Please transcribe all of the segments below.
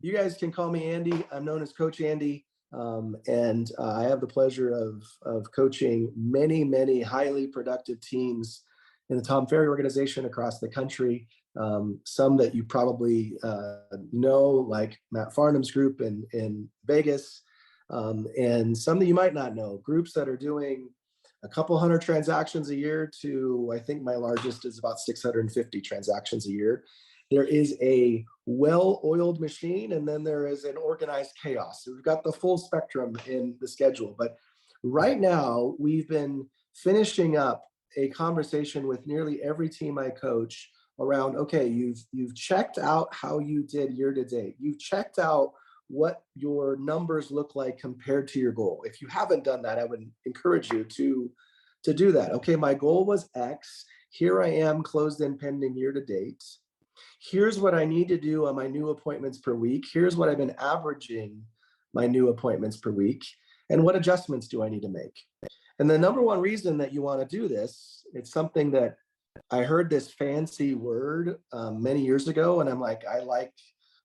You guys can call me Andy. I'm known as Coach Andy. And I have the pleasure of coaching many highly productive teams in the Tom Ferry organization across the country. Some that you probably know, like Matt Farnham's group in Vegas, and some that you might not know, groups that are doing a couple hundred transactions a year to, I think my largest is about 650 transactions a year. There is a well-oiled machine, and then there is an organized chaos. So we've got the full spectrum in the schedule. But right now, we've been finishing up a conversation with nearly every team I coach around, okay, you've checked out how you did year to date. You've checked out what your numbers look like compared to your goal. If you haven't done that, I would encourage you to do that. Okay, my goal was X. Here I am, closed and pending year to date. Here's what I need to do on my new appointments per week. Here's what I've been averaging my new appointments per week. And what adjustments do I need to make? And the number one reason that you want to do this, it's something that I heard this fancy word many years ago. And I'm like, I like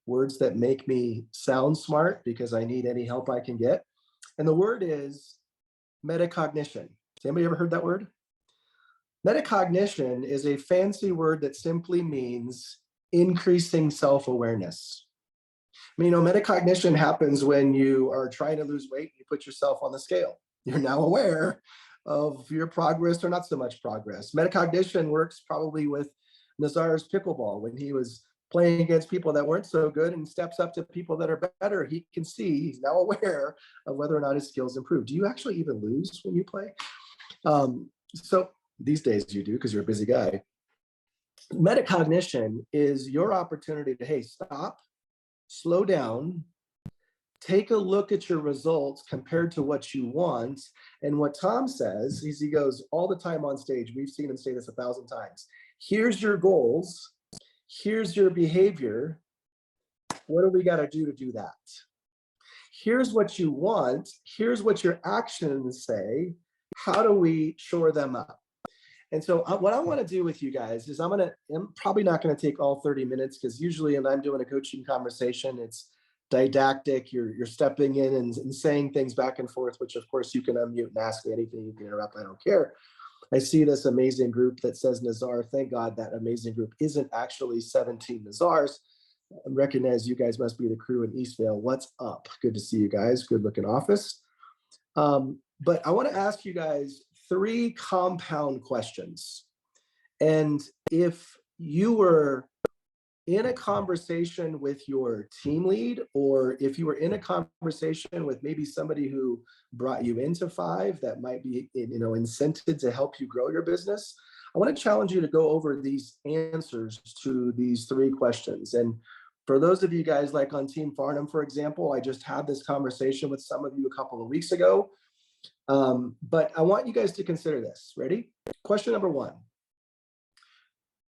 words that make me sound smart because I need any help I can get. And the word is metacognition. Has anybody ever heard that word? Metacognition is a fancy word that simply means increasing self-awareness. I mean, metacognition happens when you are trying to lose weight and you put yourself on the scale. You're now aware of your progress or not so much progress. Metacognition works probably with Nazar's pickleball when he was playing against people that weren't so good and steps up to people that are better. He can see, he's now aware of whether or not his skills improve. Do you actually even lose when you play? So these days you do because you're a busy guy. Metacognition is your opportunity to, hey, stop, slow down, take a look at your results compared to what you want. And what Tom says is, he goes all the time on stage, we've seen him say this 1,000 times. Here's your goals. Here's your behavior. What do we got to do that? Here's what you want. Here's what your actions say. How do we shore them up? And so what I want to do with you guys is I'm probably not going to take all 30 minutes because usually when I'm doing a coaching conversation, it's didactic. You're stepping in and saying things back and forth, which of course you can unmute and ask me anything. You can interrupt. I don't care. I see this amazing group that says Nazar. Thank God that amazing group isn't actually 17 Nazars. I recognize you guys must be the crew in Eastvale. What's up? Good to see you guys. Good looking office. But I want to ask you guys 3 compound questions. And if you were in a conversation with your team lead, or if you were in a conversation with maybe somebody who brought you into Fiv that might be, incented to help you grow your business, I want to challenge you to go over these answers to these 3 questions. And for those of you guys like on Team Farnham, for example, I just had this conversation with some of you a couple of weeks ago. But I want you guys to consider this. Ready? Question number 1.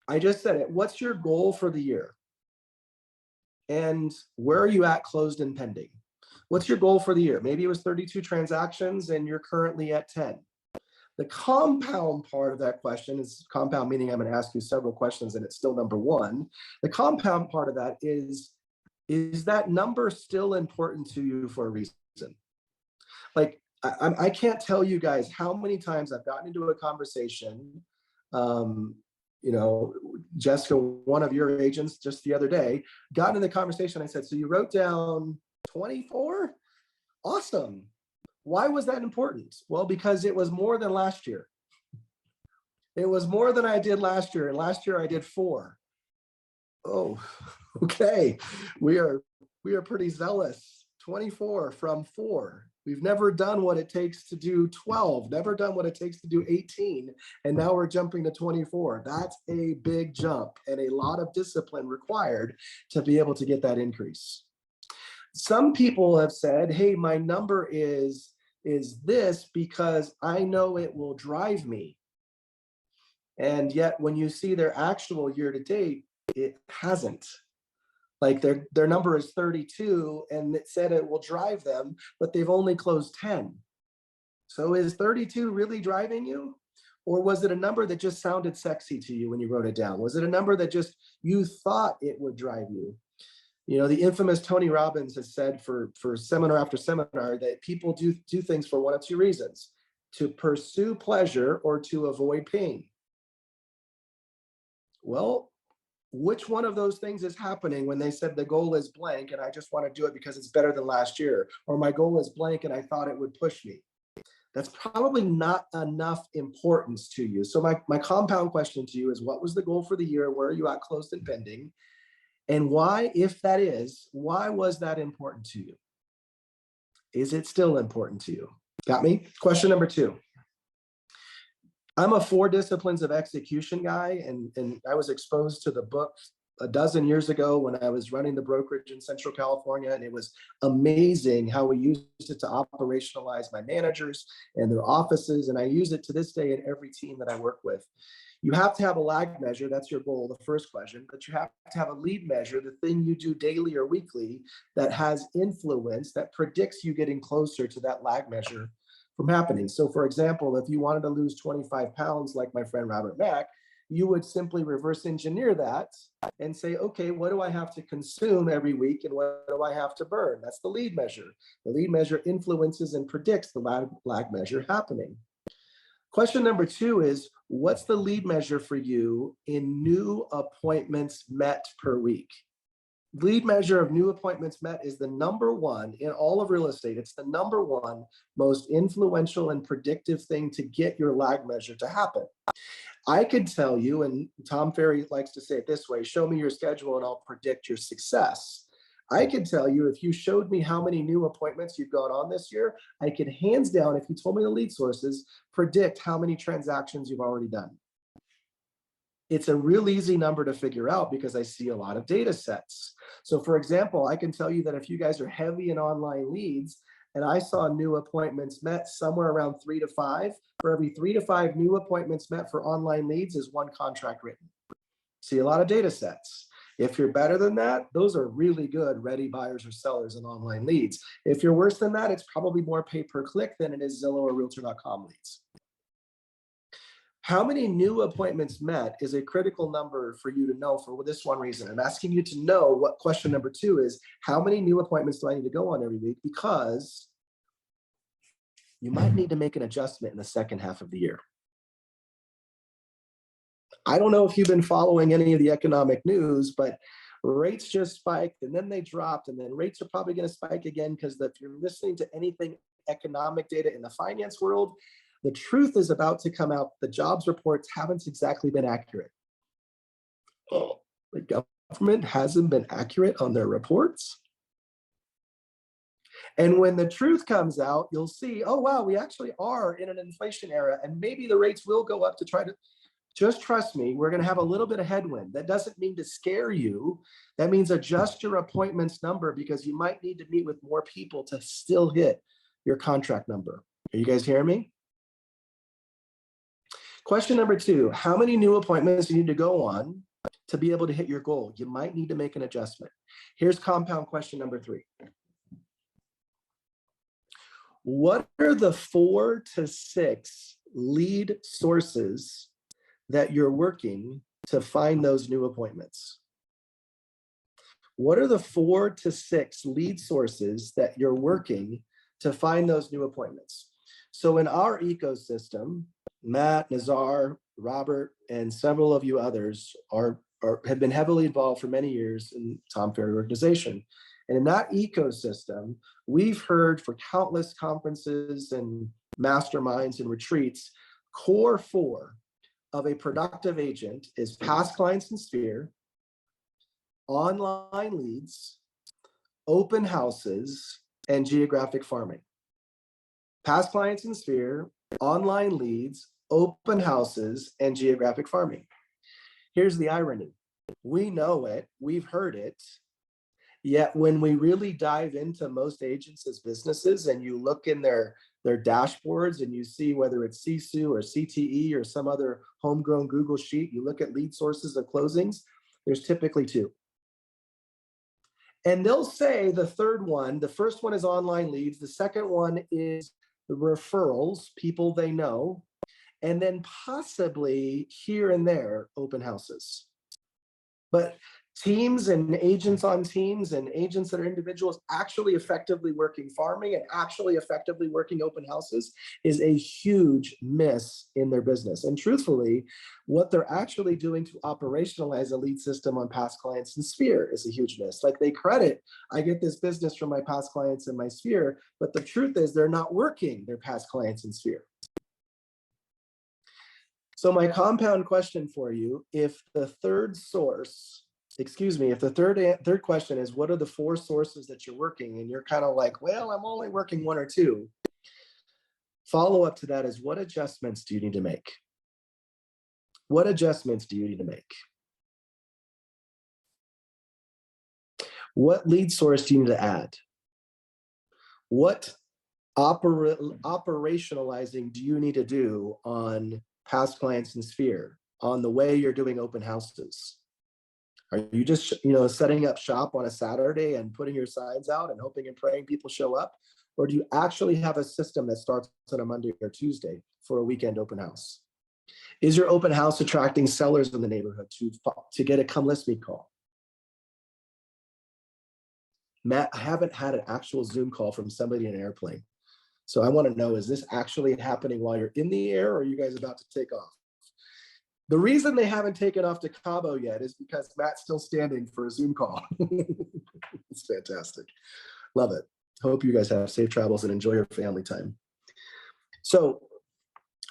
I just said it. What's your goal for the year? And where are you at closed and pending? What's your goal for the year? Maybe it was 32 transactions and you're currently at 10. The compound part of that question is compound, meaning I'm going to ask you several questions and it's still number 1. The compound part of that is that number still important to you for a reason? Like, I can't tell you guys how many times I've gotten into a conversation. Jessica, one of your agents just the other day, got in the conversation. I said, so you wrote down 24? Awesome. Why was that important? Well, because it was more than last year. It was more than I did last year. And last year I did 4. Oh, okay. We are pretty zealous. 24 from 4. We've never done what it takes to do 12, never done what it takes to do 18, and now we're jumping to 24. That's a big jump and a lot of discipline required to be able to get that increase. Some people have said, hey, my number is this because I know it will drive me. And yet when you see their actual year to date, it hasn't. Like their number is 32 and it said it will drive them, but they've only closed 10. So is 32 really driving you? Or was it a number that just sounded sexy to you when you wrote it down? Was it a number that just you thought it would drive you? You know, the infamous Tony Robbins has said for seminar after seminar that people do things for one of two reasons: to pursue pleasure or to avoid pain. Well, which one of those things is happening when they said the goal is blank and I just want to do it because it's better than last year, or my goal is blank and I thought it would push me? That's probably not enough importance to you. So my compound question to you is, what was the goal for the year? Where are you at closed and pending? And why, if that is, why was that important to you? Is it still important to you? Got me? Question number 2. I'm a 4 disciplines of execution guy, and I was exposed to the book a dozen years ago when I was running the brokerage in Central California, and it was amazing how we used it to operationalize my managers and their offices, and I use it to this day in every team that I work with. You have to have a lag measure, that's your goal, the first question, but you have to have a lead measure, the thing you do daily or weekly that has influence, that predicts you getting closer to that lag measure from happening. So for example, if you wanted to lose 25 pounds like my friend Robert Mack, you would simply reverse engineer that and say, okay, what do I have to consume every week and what do I have to burn? That's the lead measure. The lead measure influences and predicts the lag measure happening. Question number 2 is, what's the lead measure for you in new appointments met per week? Lead measure of new appointments met is the number 1 in all of real estate. It's the number 1 most influential and predictive thing to get your lag measure to happen. I could tell you, and Tom Ferry likes to say it this way, show me your schedule and I'll predict your success. I could tell you, if you showed me how many new appointments you've gone on this year, I could hands down, if you told me the lead sources, predict how many transactions you've already done. It's a real easy number to figure out because I see a lot of data sets. So for example, I can tell you that if you guys are heavy in online leads and I saw new appointments met somewhere around 3 to 5, for every 3 to 5 new appointments met for online leads is 1 contract written. See a lot of data sets. If you're better than that, those are really good ready buyers or sellers in online leads. If you're worse than that, it's probably more pay per click than it is Zillow or Realtor.com leads. How many new appointments met is a critical number for you to know for this one reason. I'm asking you to know what question number 2 is: how many new appointments do I need to go on every week? Because you might need to make an adjustment in the second half of the year. I don't know if you've been following any of the economic news, but rates just spiked and then they dropped, and then rates are probably going to spike again, because if you're listening to anything economic data in the finance world, the truth is about to come out. The jobs reports haven't exactly been accurate. Oh, the government hasn't been accurate on their reports. And when the truth comes out, you'll see, oh, wow, we actually are in an inflation era, and maybe the rates will go up to try to, just trust me, we're going to have a little bit of headwind. That doesn't mean to scare you. That means adjust your appointments number, because you might need to meet with more people to still hit your contract number. Are you guys hearing me? Question number 2, how many new appointments do you need to go on to be able to hit your goal? You might need to make an adjustment. Here's compound question number 3. What are the 4 to 6 lead sources that you're working to find those new appointments? What are the 4 to 6 lead sources that you're working to find those new appointments? So in our ecosystem, Matt, Nazar, Robert, and several of you others have been heavily involved for many years in Tom Ferry organization. And in that ecosystem, we've heard for countless conferences and masterminds and retreats, core 4 of a productive agent is past clients in Sphere, online leads, open houses, and geographic farming. Past clients in Sphere, online leads, open houses, and geographic farming. Here's the irony. We know it, we've heard it, yet when we really dive into most agents as businesses and you look in their dashboards and you see whether it's CSU or CTE or some other homegrown Google sheet, you look at lead sources of closings, there's typically 2. And they'll say the third one, the first one is online leads, the second one is the referrals, people they know, and then possibly here and there, open houses. But teams and agents on teams and agents that are individuals actually effectively working farming and actually effectively working open houses is a huge miss in their business. And truthfully, what they're actually doing to operationalize a lead system on past clients in Sphere is a huge miss. Like, they credit, I get this business from my past clients in my Sphere, but the truth is they're not working their past clients in Sphere. So my compound question for you, if the third question is, what are the 4 sources that you're working? And you're kind of like, well, I'm only working 1 or 2. Follow up to that is, what adjustments do you need to make? What adjustments do you need to make? What lead source do you need to add? What operationalizing do you need to do on past clients in Sphere, on the way you're doing open houses? Are you just, setting up shop on a Saturday and putting your signs out and hoping and praying people show up? Or do you actually have a system that starts on a Monday or Tuesday for a weekend open house? Is your open house attracting sellers in the neighborhood to get a come list me call? Matt, I haven't had an actual Zoom call from somebody in an airplane. So I want to know, is this actually happening while you're in the air, or are you guys about to take off? The reason they haven't taken off to Cabo yet is because Matt's still standing for a Zoom call. It's fantastic. Love it. Hope you guys have safe travels and enjoy your family time. So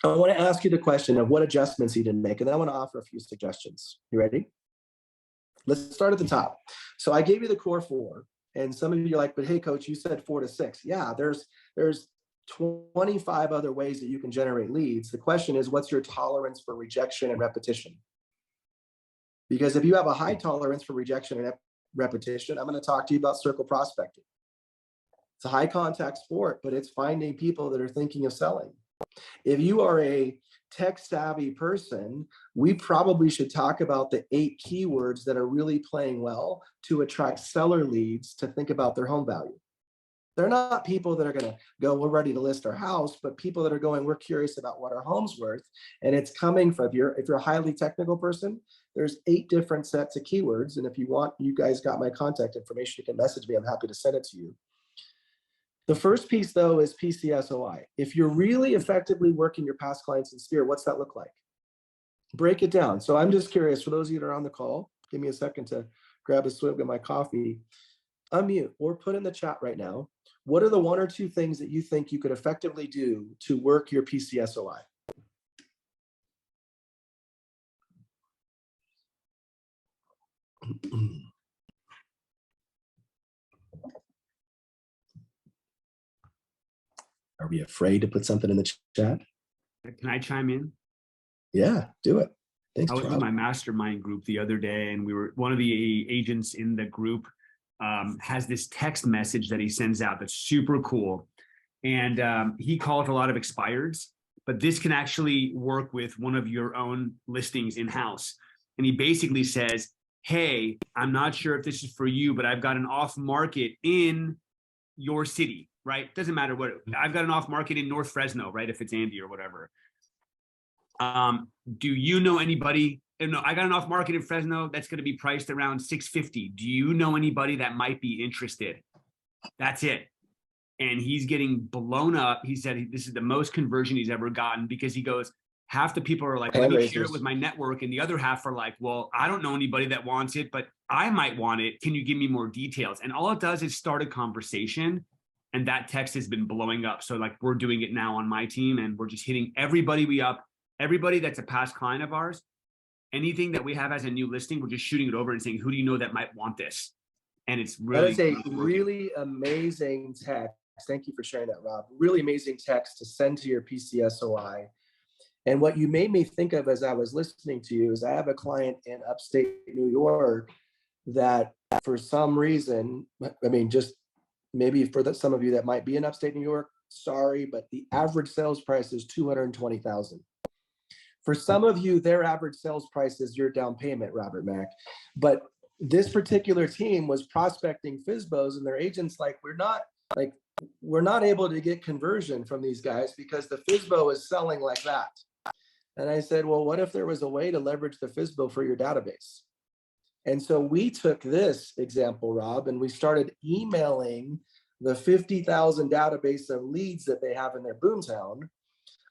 I want to ask you the question of what adjustments you didn't make, and then I want to offer a few suggestions. You ready? Let's start at the top. So I gave you the core 4, and some of you are like, but hey, coach, you said 4 to 6. Yeah, there's 25 other ways that you can generate leads. The question is, what's your tolerance for rejection and repetition? Because if you have a high tolerance for rejection and repetition, I'm going to talk to you about circle prospecting. It's a high contact sport, but it's finding people that are thinking of selling. If you are a tech savvy person, we probably should talk about the 8 keywords that are really playing well to attract seller leads to think about their home value. They're not people that are going to go, we're ready to list our house, but people that are going, we're curious about what our home's worth. And it's coming from, if you're a highly technical person, there's 8 different sets of keywords. And if you want, you guys got my contact information, you can message me. I'm happy to send it to you. The first piece, though, is PCSOI. If you're really effectively working your past clients in Sphere, what's that look like? Break it down. So I'm just curious, for those of you that are on the call, give me a second to grab a swig of my coffee. Unmute or put in the chat right now, what are the 1 or 2 things that you think you could effectively do to work your PCSOI? Are we afraid to put something in the chat? Can I chime in? Yeah, do it. Thanks, I was with my mastermind group the other day, and one of the agents in the group has this text message that he sends out that's super cool. And he calls a lot of expireds, but this can actually work with one of your own listings in-house. And he basically says, hey, I'm not sure if this is for you, but I've got an off market in your city, right? Doesn't matter what, I've got an off market in North Fresno, right? If it's Andy or whatever. Do you know anybody? No, I got an off market in Fresno that's going to be priced around $650. Do you know anybody that might be interested? That's it. And he's getting blown up. He said this is the most conversion he's ever gotten, because he goes, half the people are like, let me share it with my network. And the other half are like, well, I don't know anybody that wants it, but I might want it. Can you give me more details? And all it does is start a conversation. And that text has been blowing up. So like, we're doing it now on my team, and we're just hitting everybody everybody that's a past client of ours. Anything that we have as a new listing, we're just shooting it over and saying, who do you know that might want this? And it's really— That is a really amazing text. Thank you for sharing that, Rob. Really amazing text to send to your PCSOI. And what you made me think of as I was listening to you is I have a client in upstate New York that for some reason, I mean, just maybe for some of you that might be in upstate New York, sorry, but the average sales price is $220,000. For some of you, their average sales price is your down payment, Robert Mack. But this particular team was prospecting FSBOs, and their agents we're not able to get conversion from these guys because the FSBO is selling like that. And I said, well, what if there was a way to leverage the FSBO for your database? And so we took this example, Rob, and we started emailing the 50,000 database of leads that they have in their boomtown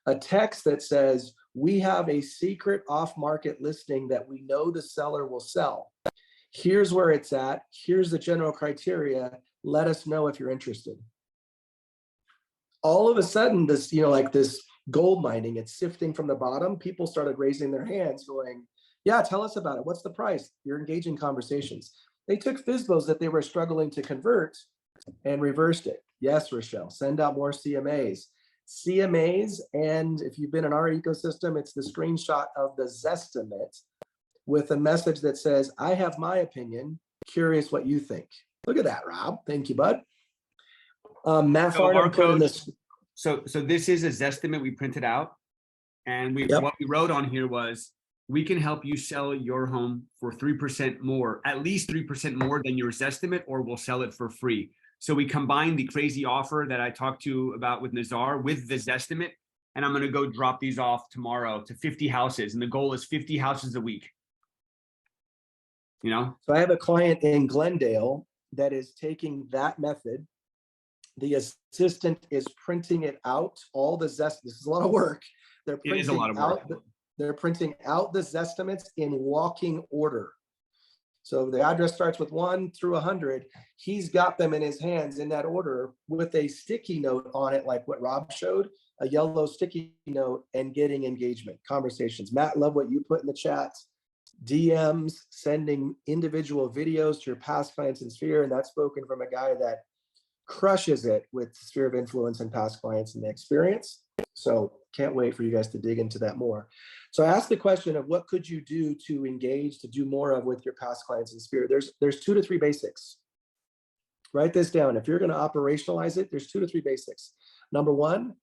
a text that says, we have a secret off-market listing that we know the seller will sell. Here's where it's at. Here's the general criteria. Let us know if you're interested. All of a sudden, this, like this gold mining, it's sifting from the bottom. People started raising their hands going, yeah, tell us about it. What's the price? You're engaging conversations. They took FSBOs that they were struggling to convert and reversed it. Yes, Rochelle, send out more CMAs. CMAs, and if you've been in our ecosystem, it's the screenshot of the Zestimate with a message that says, I have my opinion, curious what you think. Look at that, Rob. Thank you, bud. Matt Farnham put in this. So this is a Zestimate we printed out, and what we wrote on here was, we can help you sell your home for 3% more, at least 3% more than your Zestimate, or we'll sell it for free. So we combined the crazy offer that I talked to you about with Nazar with the Zestimate, and I'm going to go drop these off tomorrow to 50 houses. And the goal is 50 houses a week. So I have a client in Glendale that is taking that method. The assistant is printing it out, all the This is a lot of work. It is a lot of work. They're printing out the Zestimates in walking order. So the address starts with 1 through 100. He's got them in his hands in that order with a sticky note on it, like what Rob showed, a yellow sticky note, and getting engagement, conversations. Matt, love what you put in the chat. DMs, sending individual videos to your past clients in Sphere, and that's spoken from a guy that crushes it with Sphere of Influence and past clients and the experience. So can't wait for you guys to dig into that more. So I asked the question of what could you do to engage, to do more of with your past clients in Sphere. There's 2 to 3 basics. Write this down. If you're going to operationalize it, there's 2 to 3 basics. Number 1,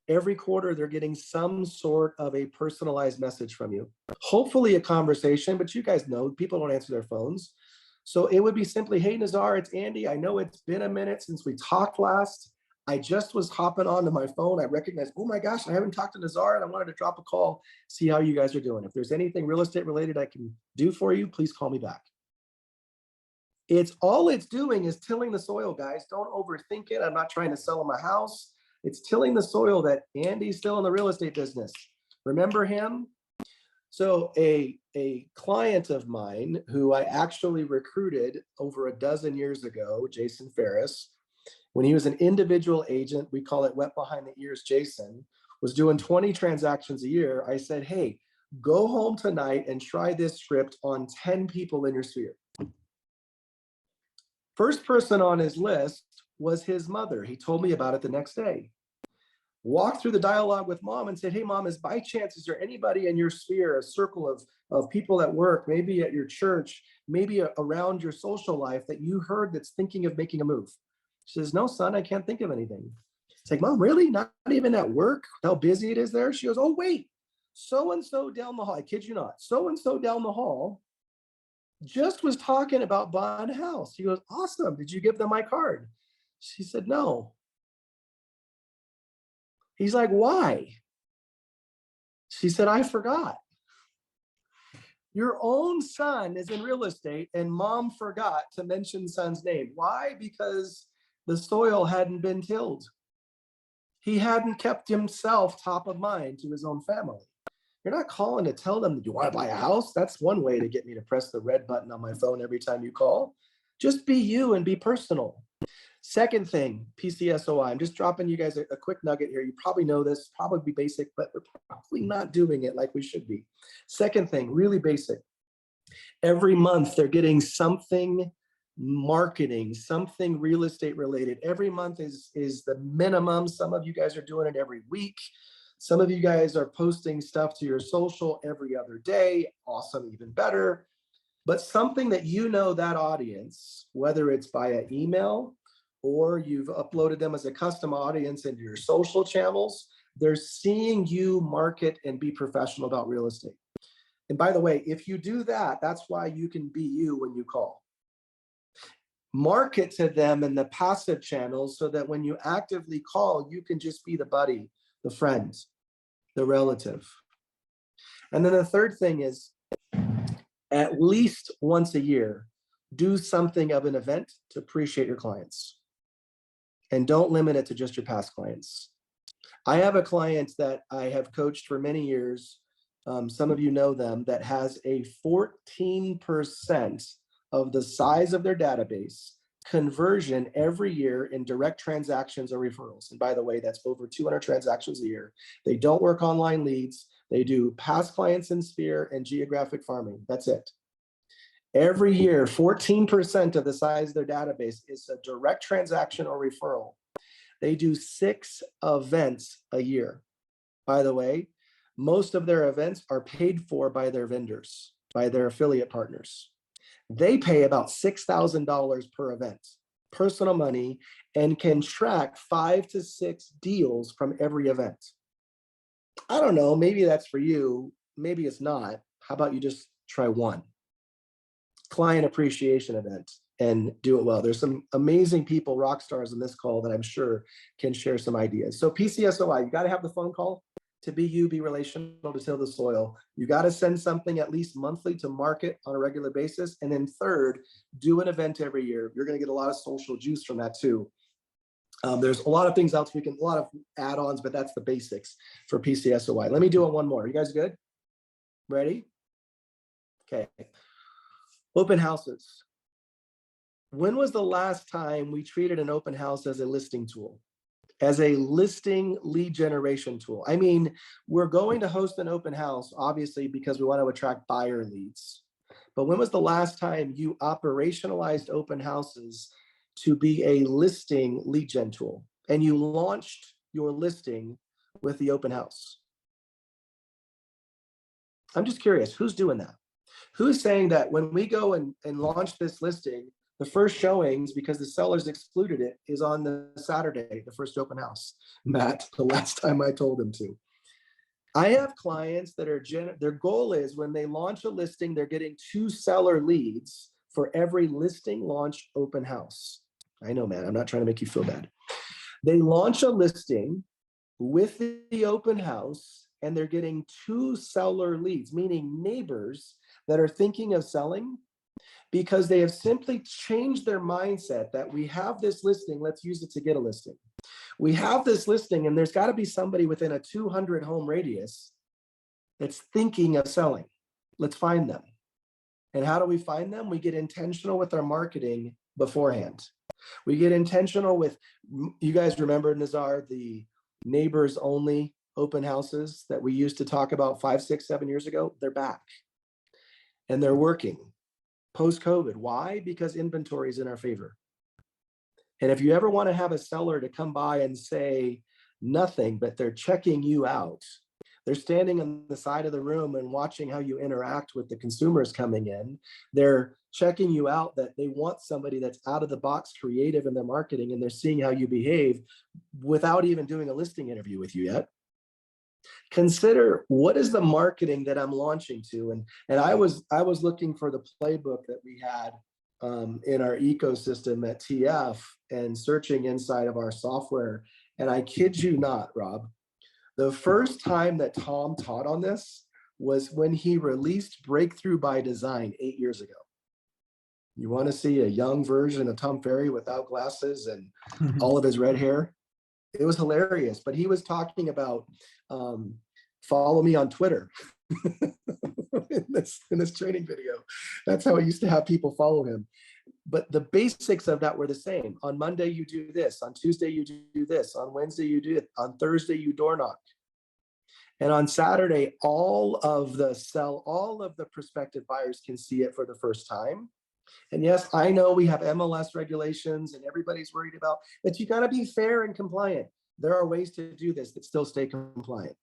every quarter they're getting some sort of a personalized message from you. Hopefully a conversation, but you guys know people don't answer their phones. So it would be simply, hey, Nazar, it's Andy. I know it's been a minute since we talked last. I just was hopping onto my phone. I recognized, oh my gosh, I haven't talked to Nazar, and I wanted to drop a call, see how you guys are doing. If there's anything real estate related I can do for you, please call me back. It's all it's doing is tilling the soil, guys. Don't overthink it. I'm not trying to sell them a house. It's tilling the soil that Andy's still in the real estate business. Remember him? So a client of mine who I actually recruited over a dozen years ago, Jason Ferris, when he was an individual agent, we call it wet behind the ears, Jason, was doing 20 transactions a year. I said, hey, go home tonight and try this script on 10 people in your sphere. First person on his list was his mother. He told me about it the next day. Walked through the dialogue with mom and said, hey, mom, is by chance, is there anybody in your sphere, a circle of people at work, maybe at your church, maybe around your social life that you heard that's thinking of making a move? She says, no, son, I can't think of anything. It's like, mom, really? Not even at work? How busy it is there? She goes, oh, wait, so-and-so down the hall. I kid you not. So-and-so down the hall just was talking about buying a house. He goes, awesome. Did you give them my card? She said, no. He's like, why? She said, I forgot. Your own son is in real estate and mom forgot to mention son's name. Why? Because the soil hadn't been tilled. He hadn't kept himself top of mind to his own family. You're not calling to tell them, do you want to buy a house? That's one way to get me to press the red button on my phone every time you call. Just be you and be personal. Second thing, PCSOI. I'm just dropping you guys a quick nugget here. You probably know this, probably basic, but we're probably not doing it like we should be. Second thing, really basic. Every month they're getting something marketing, something real estate related. Every month is the minimum. Some of you guys are doing it every week. Some of you guys are posting stuff to your social every other day. Awesome, even better. But something that you know that audience, whether it's via email or you've uploaded them as a custom audience into your social channels, they're seeing you market and be professional about real estate. And by the way, if you do that, that's why you can be you when you call. Market to them in the passive channels so that when you actively call, you can just be the buddy, the friend, the relative. And then the third thing is, At least once a year, do something of an event to appreciate your clients. And don't limit it to just your past clients. I have a client that I have coached for many years. Some of you know them, that has a 14% of the size of their database conversion every year in direct transactions or referrals. And by the way, that's over 200 transactions a year. They don't work online leads. They do past clients in Sphere and geographic farming. That's it. Every year, 14% of the size of their database is a direct transaction or referral. They do 6 events a year. By the way, most of their events are paid for by their vendors, by their affiliate partners. They pay about $6,000 per event, personal money, and can track 5 to 6 deals from every event. I don't know, maybe that's for you, maybe it's not. How about you just try one? Client appreciation event and do it well. There's some amazing people, rock stars in this call that I'm sure can share some ideas. So PCSOI, you got to have the phone call to be you, be relational, to till the soil. You got to send something at least monthly to market on a regular basis. And then third, do an event every year. You're going to get a lot of social juice from that too. There's a lot of things else a lot of add-ons, but that's the basics for PCSOI. Let me do one more. You guys good? Ready? Okay. Open houses. When was the last time we treated an open house as a listing tool, as a listing lead generation tool? I mean, we're going to host an open house, obviously, because we want to attract buyer leads. But when was the last time you operationalized open houses to be a listing lead gen tool, and you launched your listing with the open house? I'm just curious, who's doing that? Who's saying that when we go and launch this listing, the first showings, because the sellers excluded it, is on the Saturday, the first open house? Matt, the last time I told him to. I have clients that are, their goal is when they launch a listing, they're getting 2 seller leads for every listing launch open house. I know, man, I'm not trying to make you feel bad. They launch a listing with the open house and they're getting 2 seller leads, meaning neighbors that are thinking of selling, because they have simply changed their mindset that we have this listing, let's use it to get a listing. We have this listing and there's got to be somebody within a 200 home radius that's thinking of selling. Let's find them. And how do we find them? We get intentional with our marketing beforehand. We get intentional with, you guys remember, Nazar, the neighbors only open houses that we used to talk about 5, 6, 7 years ago? They're back and they're working post-COVID. Why? Because inventory is in our favor. And if you ever want to have a seller to come by and say nothing, but they're checking you out, they're standing on the side of the room and watching how you interact with the consumers coming in. They're checking you out, that they want somebody that's out of the box creative in their marketing, and they're seeing how you behave without even doing a listing interview with you yet. Consider, what is the marketing that I'm launching to? And I was looking for the playbook that we had in our ecosystem at TF and searching inside of our software. And I kid you not, Rob, the first time that Tom taught on this was when he released Breakthrough by Design 8 years ago. You want to see a young version of Tom Ferry without glasses and all of his red hair? It was hilarious, but he was talking about follow me on Twitter in this training video. That's how he used to have people follow him. But the basics of that were the same. On Monday, you do this. On Tuesday, you do this. On Wednesday, you do it. On Thursday, you door knock. And on Saturday, all of the prospective buyers can see it for the first time. And yes, I know we have MLS regulations and everybody's worried about, but you got to be fair and compliant. There are ways to do this that still stay compliant.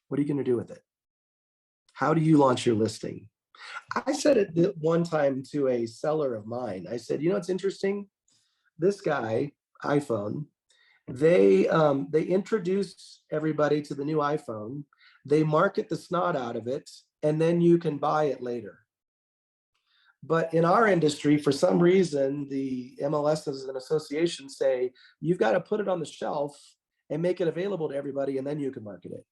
What are you going to do with it? How do you launch your listing? I said it one time to a seller of mine. I said, you know, it's interesting. This guy, iPhone, they introduce everybody to the new iPhone. They market the snot out of it, and then you can buy it later. But in our industry, for some reason, the MLSs and associations say, you've got to put it on the shelf and make it available to everybody, and then you can market it.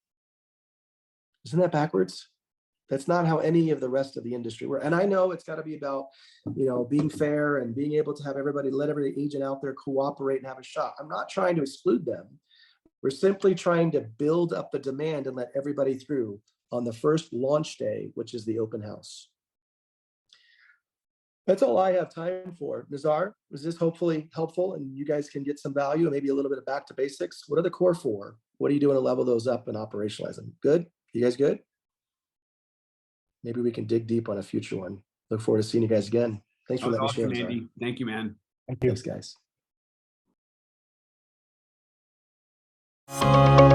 Isn't that backwards? That's not how any of the rest of the industry works. And I know it's got to be about, being fair and being able to have everybody, let every agent out there cooperate and have a shot. I'm not trying to exclude them. We're simply trying to build up the demand and let everybody through on the first launch day, which is the open house. That's all I have time for. Nazar, was this hopefully helpful and you guys can get some value and maybe a little bit of back to basics? What are the core four? What are you doing to level those up and operationalize them? Good? You guys good? Maybe we can dig deep on a future one. Look forward to seeing you guys again. Thanks for That was letting me share. awesome, Nazar. Andy. Thank you, man. Thank you. Thanks, guys.